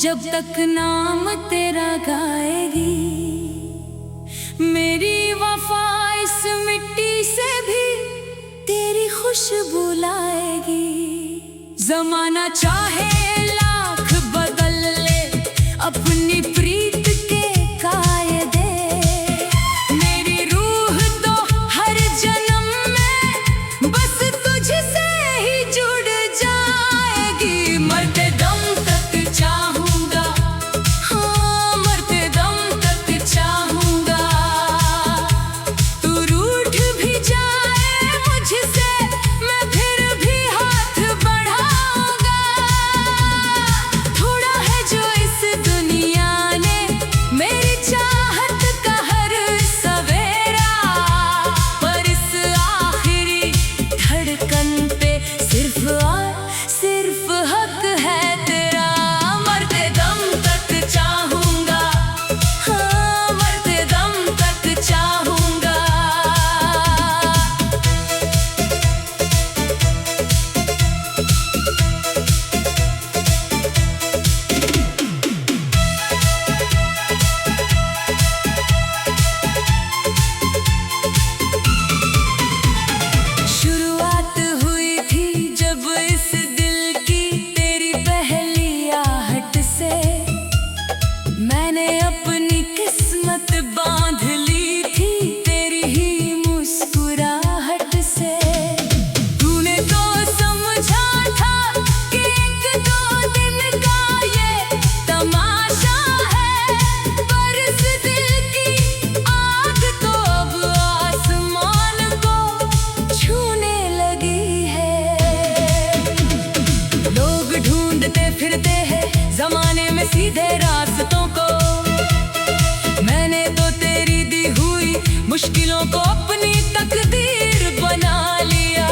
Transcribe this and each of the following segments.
जब तक नाम तेरा गाएगी मेरी वफा इस मिट्टी से भी तेरी खुशबू लाएगी। जमाना चाहे लाख बदल ले अपनी प्रीत के कायदे, मेरी रूह तो हर जन्म में बस तुझसे ही जुड़ जाएगी। मरते दम तक चाहूंगा, हाँ मरते दम तक चाहूंगा। तू रूठ भी जाए मुझसे मैं फिर भी हाथ बढ़ाऊंगा। थोड़ा है जो इस दुनिया ने मेरी चाहत का हर सवेरा, पर इस आखिरी धड़कन पे सिर्फ और सिर्फ हक है तेरा। मरते दम तक चाहूंगा, हाँ मरते दम तक चाहूंगा। शुरुआत हुई थी जब इस दिल की तेरी पहली आहट से, मैंने अपनी किस्मत बांध ली थी तेरी ही मुस्कुराहट से। तूने तो समझा था कि एक दो दिन का ये तमाशा है, पर इस दिल की आग तो अब आसमान को छूने लगी है। लोग ढूंढते फिरते हैं जमाने में सीधे रास्तों को, मैंने तो तेरी दी हुई मुश्किलों को अपनी तकदीर बना लिया।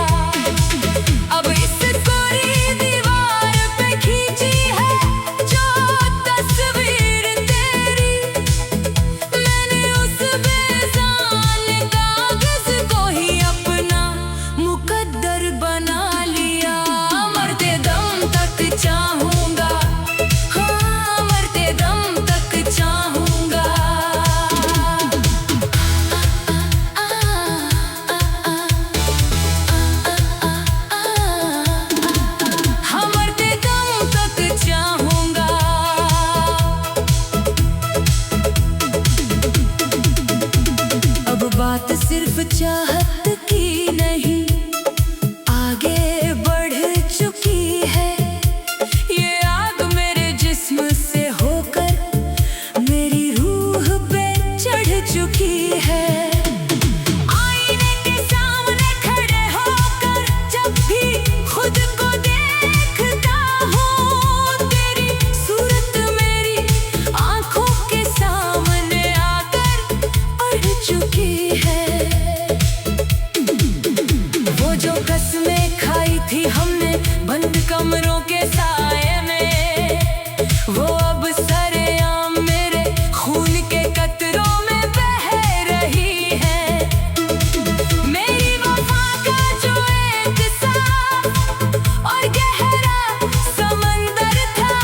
अब इस कोरी दीवार पे खींची है जो तस्वीर तेरी, मैंने उस बेजान कागज को ही अपना मुकद्दर बना लिया। मरते दम तक चाहूंगा, हाँ मरते दम तक चाहूंगा। हाँ मरते दम तक चाहूंगा। अब बात सिर्फ चाहत की नहीं आगे बढ़ चुकी है। ये आग मेरे जिस्म से होकर मेरी रूह पे चढ़ चुकी है। आईने के सामने खड़े होकर जब भी खुद को देखता हूँ, तेरी सूरत मेरी आंखों के सामने आकर अड़ चुकी है। वो जो कसमें खाई थी हमने बंद कमरों के साए में, वो अब सरेआम मेरे खून के कतरों में बह रही है। मेरी वफा का जो एक साफ और गहरा समंदर था,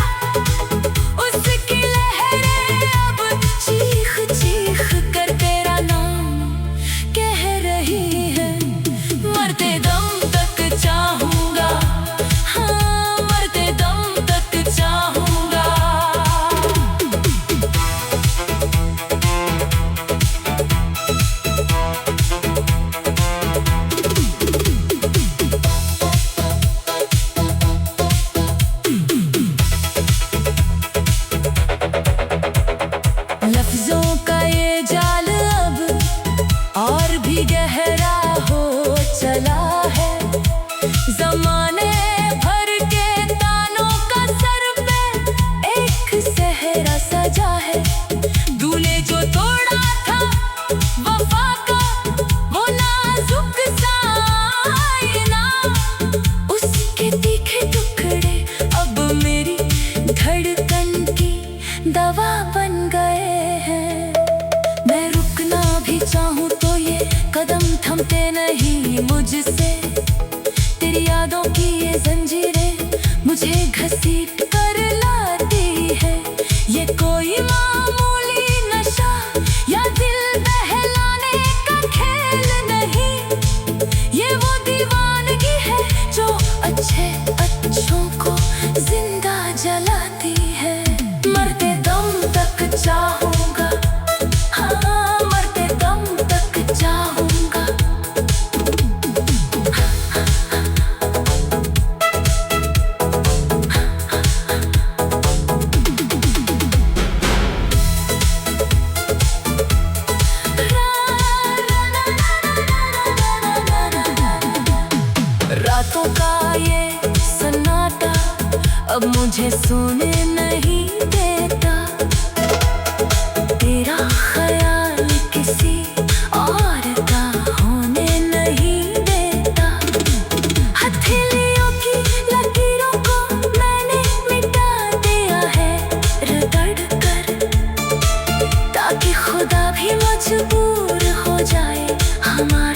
उसकी लहरें अब चीख चीख कर तेरा नाम कह रही है। मरते दम तक चाहूंगा, हाँ मरते दम तक चाहूंगा। लफ्जों का ये जाल अब और भी गहरा हो चला है। जमाने भर के तानों का सर पे एक सहरा सजा है। तूने जो तोड़ा था वफा का वो नाजुक सा आईना, उसके तीखे टुकड़े अब मेरी धड़कन की दवा बन गए हैं। मैं रुकना भी चाहूँ तो ये कदम थमते नहीं मुझसे, तेरी यादों की ये जंजीरें मुझे घसीट कर लाती है। अब मुझे सोने नहीं देता। तेरा ख्याल किसी और का होने नहीं देता। हथेलियों की लकीरों को मैंने मिटा दिया है रगड़ कर, ताकि खुदा भी मजबूर हो जाए हमारे